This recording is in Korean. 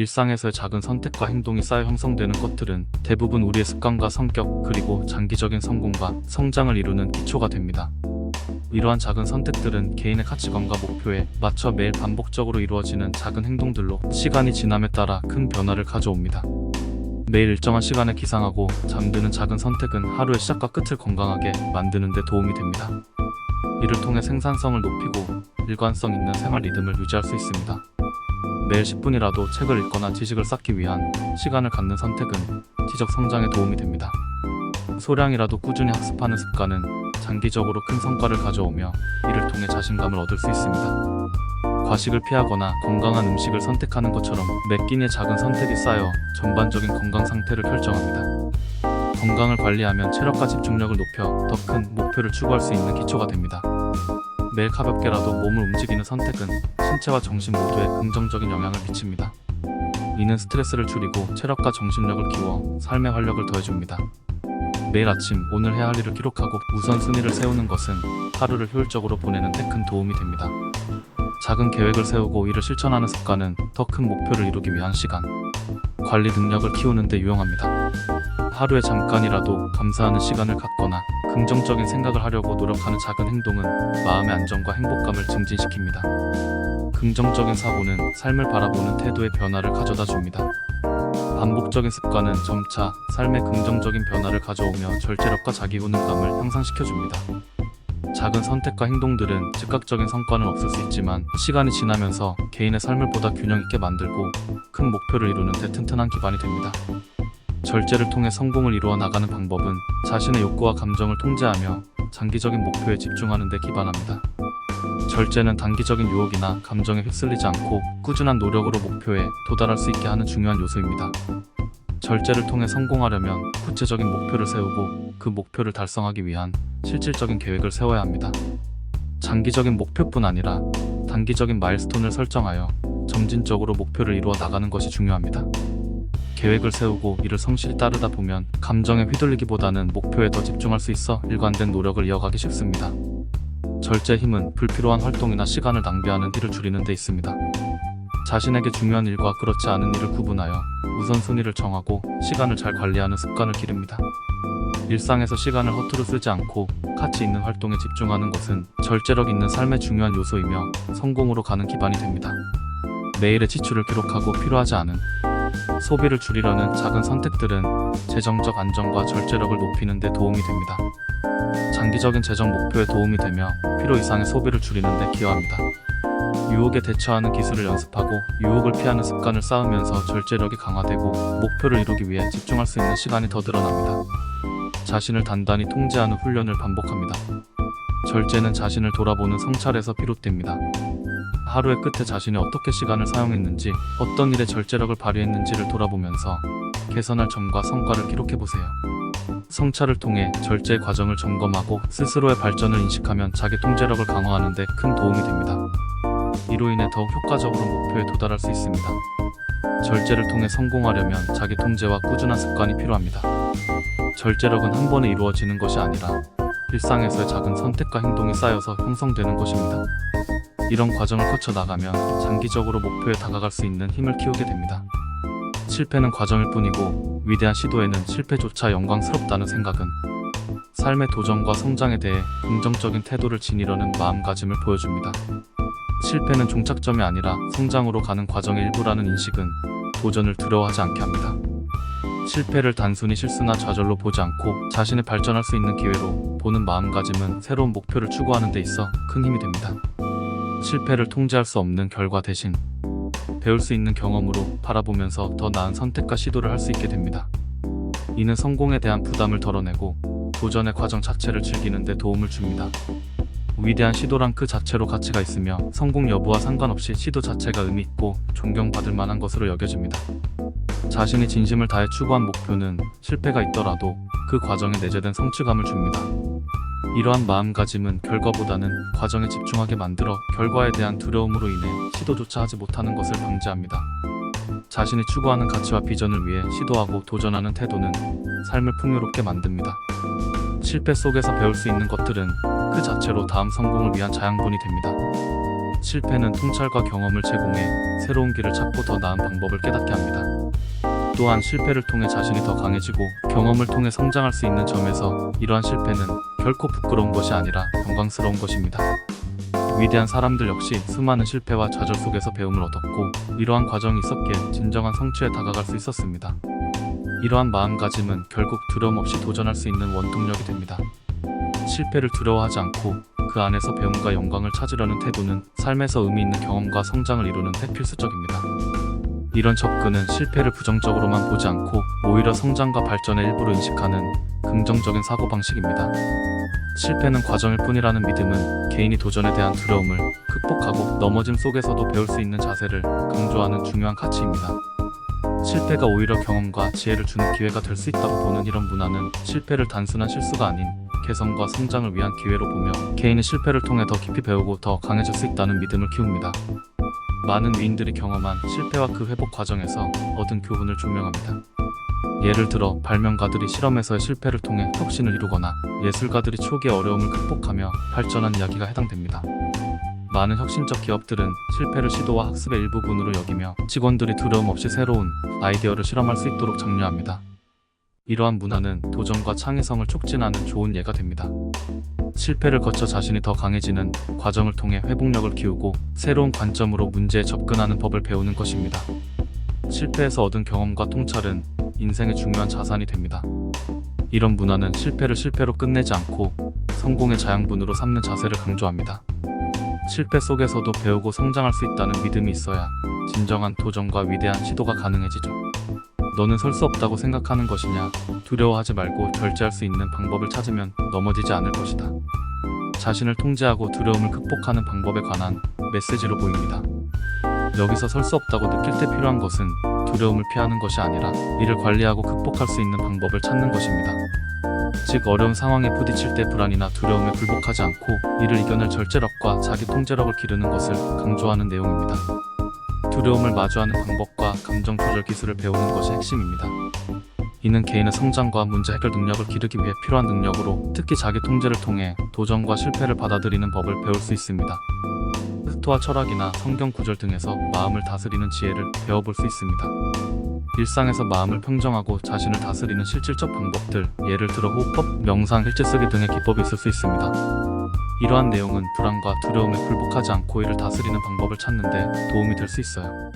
일상에서의 작은 선택과 행동이 쌓여 형성되는 것들은 대부분 우리의 습관과 성격, 그리고 장기적인 성공과 성장을 이루는 기초가 됩니다. 이러한 작은 선택들은 개인의 가치관과 목표에 맞춰 매일 반복적으로 이루어지는 작은 행동들로 시간이 지남에 따라 큰 변화를 가져옵니다. 매일 일정한 시간에 기상하고 잠드는 작은 선택은 하루의 시작과 끝을 건강하게 만드는 데 도움이 됩니다. 이를 통해 생산성을 높이고 일관성 있는 생활 리듬을 유지할 수 있습니다. 매일 10분이라도 책을 읽거나 지식을 쌓기 위한 시간을 갖는 선택은 지적 성장에 도움이 됩니다. 소량이라도 꾸준히 학습하는 습관은 장기적으로 큰 성과를 가져오며 이를 통해 자신감을 얻을 수 있습니다. 과식을 피하거나 건강한 음식을 선택하는 것처럼 매 끼니의 작은 선택이 쌓여 전반적인 건강 상태를 결정합니다. 건강을 관리하면 체력과 집중력을 높여 더 큰 목표를 추구할 수 있는 기초가 됩니다. 매일 가볍게라도 몸을 움직이는 선택은 신체와 정신 모두에 긍정적인 영향을 미칩니다. 이는 스트레스를 줄이고 체력과 정신력을 키워 삶의 활력을 더해줍니다. 매일 아침 오늘 해야 할 일을 기록하고 우선순위를 세우는 것은 하루를 효율적으로 보내는 데 큰 도움이 됩니다. 작은 계획을 세우고 이를 실천하는 습관은 더 큰 목표를 이루기 위한 시간, 관리 능력을 키우는 데 유용합니다. 하루에 잠깐이라도 감사하는 시간을 갖거나 긍정적인 생각을 하려고 노력하는 작은 행동은 마음의 안정과 행복감을 증진시킵니다. 긍정적인 사고는 삶을 바라보는 태도의 변화를 가져다 줍니다. 반복적인 습관은 점차 삶의 긍정적인 변화를 가져오며 절제력과 자기효능감을 향상시켜줍니다. 작은 선택과 행동들은 즉각적인 성과는 없을 수 있지만 시간이 지나면서 개인의 삶을 보다 균형 있게 만들고 큰 목표를 이루는 데 튼튼한 기반이 됩니다. 절제를 통해 성공을 이루어 나가는 방법은 자신의 욕구와 감정을 통제하며 장기적인 목표에 집중하는 데 기반합니다. 절제는 단기적인 유혹이나 감정에 휩쓸리지 않고 꾸준한 노력으로 목표에 도달할 수 있게 하는 중요한 요소입니다. 절제를 통해 성공하려면 구체적인 목표를 세우고 그 목표를 달성하기 위한 실질적인 계획을 세워야 합니다. 장기적인 목표뿐 아니라 단기적인 마일스톤을 설정하여 점진적으로 목표를 이루어 나가는 것이 중요합니다. 계획을 세우고 이를 성실히 따르다 보면 감정에 휘둘리기보다는 목표에 더 집중할 수 있어 일관된 노력을 이어가기 쉽습니다. 절제의 힘은 불필요한 활동이나 시간을 낭비하는 일을 줄이는 데 있습니다. 자신에게 중요한 일과 그렇지 않은 일을 구분하여 우선순위를 정하고 시간을 잘 관리하는 습관을 기릅니다. 일상에서 시간을 허투루 쓰지 않고 가치 있는 활동에 집중하는 것은 절제력 있는 삶의 중요한 요소이며 성공으로 가는 기반이 됩니다. 매일의 지출을 기록하고 필요하지 않은 소비를 줄이려는 작은 선택들은 재정적 안정과 절제력을 높이는 데 도움이 됩니다. 장기적인 재정 목표에 도움이 되며 필요 이상의 소비를 줄이는 데 기여합니다. 유혹에 대처하는 기술을 연습하고 유혹을 피하는 습관을 쌓으면서 절제력이 강화되고 목표를 이루기 위해 집중할 수 있는 시간이 더 늘어납니다. 자신을 단단히 통제하는 훈련을 반복합니다. 절제는 자신을 돌아보는 성찰에서 비롯됩니다. 하루의 끝에 자신이 어떻게 시간을 사용했는지, 어떤 일에 절제력을 발휘했는지를 돌아보면서 개선할 점과 성과를 기록해보세요. 성찰을 통해 절제의 과정을 점검하고 스스로의 발전을 인식하면 자기 통제력을 강화하는 데 큰 도움이 됩니다. 이로 인해 더욱 효과적으로 목표에 도달할 수 있습니다. 절제를 통해 성공하려면 자기 통제와 꾸준한 습관이 필요합니다. 절제력은 한 번에 이루어지는 것이 아니라 일상에서의 작은 선택과 행동이 쌓여서 형성되는 것입니다. 이런 과정을 거쳐 나가면 장기적으로 목표에 다가갈 수 있는 힘을 키우게 됩니다. 실패는 과정일 뿐이고 위대한 시도에는 실패조차 영광스럽다는 생각은 삶의 도전과 성장에 대해 긍정적인 태도를 지니려는 마음가짐을 보여줍니다. 실패는 종착점이 아니라 성장으로 가는 과정의 일부라는 인식은 도전을 두려워하지 않게 합니다. 실패를 단순히 실수나 좌절로 보지 않고 자신의 발전할 수 있는 기회로 보는 마음가짐은 새로운 목표를 추구하는 데 있어 큰 힘이 됩니다. 실패를 통제할 수 없는 결과 대신 배울 수 있는 경험으로 바라보면서 더 나은 선택과 시도를 할 수 있게 됩니다. 이는 성공에 대한 부담을 덜어내고 도전의 과정 자체를 즐기는 데 도움을 줍니다. 위대한 시도란 그 자체로 가치가 있으며 성공 여부와 상관없이 시도 자체가 의미 있고 존경받을 만한 것으로 여겨집니다. 자신이 진심을 다해 추구한 목표는 실패가 있더라도 그 과정에 내재된 성취감을 줍니다. 이러한 마음가짐은 결과보다는 과정에 집중하게 만들어 결과에 대한 두려움으로 인해 시도조차 하지 못하는 것을 방지합니다. 자신이 추구하는 가치와 비전을 위해 시도하고 도전하는 태도는 삶을 풍요롭게 만듭니다. 실패 속에서 배울 수 있는 것들은 그 자체로 다음 성공을 위한 자양분이 됩니다. 실패는 통찰과 경험을 제공해 새로운 길을 찾고 더 나은 방법을 깨닫게 합니다. 또한 실패를 통해 자신이 더 강해지고 경험을 통해 성장할 수 있는 점에서 이러한 실패는 결코 부끄러운 것이 아니라 영광스러운 것입니다. 위대한 사람들 역시 수많은 실패와 좌절 속에서 배움을 얻었고 이러한 과정이 있었기에 진정한 성취에 다가갈 수 있었습니다. 이러한 마음가짐은 결국 두려움 없이 도전할 수 있는 원동력이 됩니다. 실패를 두려워하지 않고 그 안에서 배움과 영광을 찾으려는 태도는 삶에서 의미 있는 경험과 성장을 이루는 데 필수적입니다. 이런 접근은 실패를 부정적으로만 보지 않고 오히려 성장과 발전의 일부로 인식하는 긍정적인 사고방식입니다. 실패는 과정일 뿐이라는 믿음은 개인이 도전에 대한 두려움을 극복하고 넘어짐 속에서도 배울 수 있는 자세를 강조하는 중요한 가치입니다. 실패가 오히려 경험과 지혜를 주는 기회가 될 수 있다고 보는 이런 문화는 실패를 단순한 실수가 아닌 개선과 성장을 위한 기회로 보며 개인이 실패를 통해 더 깊이 배우고 더 강해질 수 있다는 믿음을 키웁니다. 많은 위인들이 경험한 실패와 그 회복 과정에서 얻은 교훈을 조명합니다. 예를 들어 발명가들이 실험에서의 실패를 통해 혁신을 이루거나 예술가들이 초기의 어려움을 극복하며 발전한 이야기가 해당됩니다. 많은 혁신적 기업들은 실패를 시도와 학습의 일부분으로 여기며 직원들이 두려움 없이 새로운 아이디어를 실험할 수 있도록 장려합니다. 이러한 문화는 도전과 창의성을 촉진하는 좋은 예가 됩니다. 실패를 거쳐 자신이 더 강해지는 과정을 통해 회복력을 키우고 새로운 관점으로 문제에 접근하는 법을 배우는 것입니다. 실패에서 얻은 경험과 통찰은 인생의 중요한 자산이 됩니다. 이런 문화는 실패를 실패로 끝내지 않고 성공의 자양분으로 삼는 자세를 강조합니다. 실패 속에서도 배우고 성장할 수 있다는 믿음이 있어야 진정한 도전과 위대한 시도가 가능해지죠. 너는 설 수 없다고 생각하는 것이냐? 두려워하지 말고 절제할 수 있는 방법을 찾으면 넘어지지 않을 것이다. 자신을 통제하고 두려움을 극복하는 방법에 관한 메시지로 보입니다. 여기서 설 수 없다고 느낄 때 필요한 것은 두려움을 피하는 것이 아니라 이를 관리하고 극복할 수 있는 방법을 찾는 것입니다. 즉 어려운 상황에 부딪힐 때 불안이나 두려움에 굴복하지 않고 이를 이겨낼 절제력과 자기 통제력을 기르는 것을 강조하는 내용입니다. 두려움을 마주하는 방법과 감정 조절 기술을 배우는 것이 핵심입니다. 이는 개인의 성장과 문제 해결 능력을 기르기 위해 필요한 능력으로 특히 자기 통제를 통해 도전과 실패를 받아들이는 법을 배울 수 있습니다. 스토아 철학이나 성경 구절 등에서 마음을 다스리는 지혜를 배워볼 수 있습니다. 일상에서 마음을 평정하고 자신을 다스리는 실질적 방법들, 예를 들어 호흡법, 명상, 일지 쓰기 등의 기법이 있을 수 있습니다. 이러한 내용은 불안과 두려움에 굴복하지 않고 이를 다스리는 방법을 찾는 데 도움이 될 수 있어요.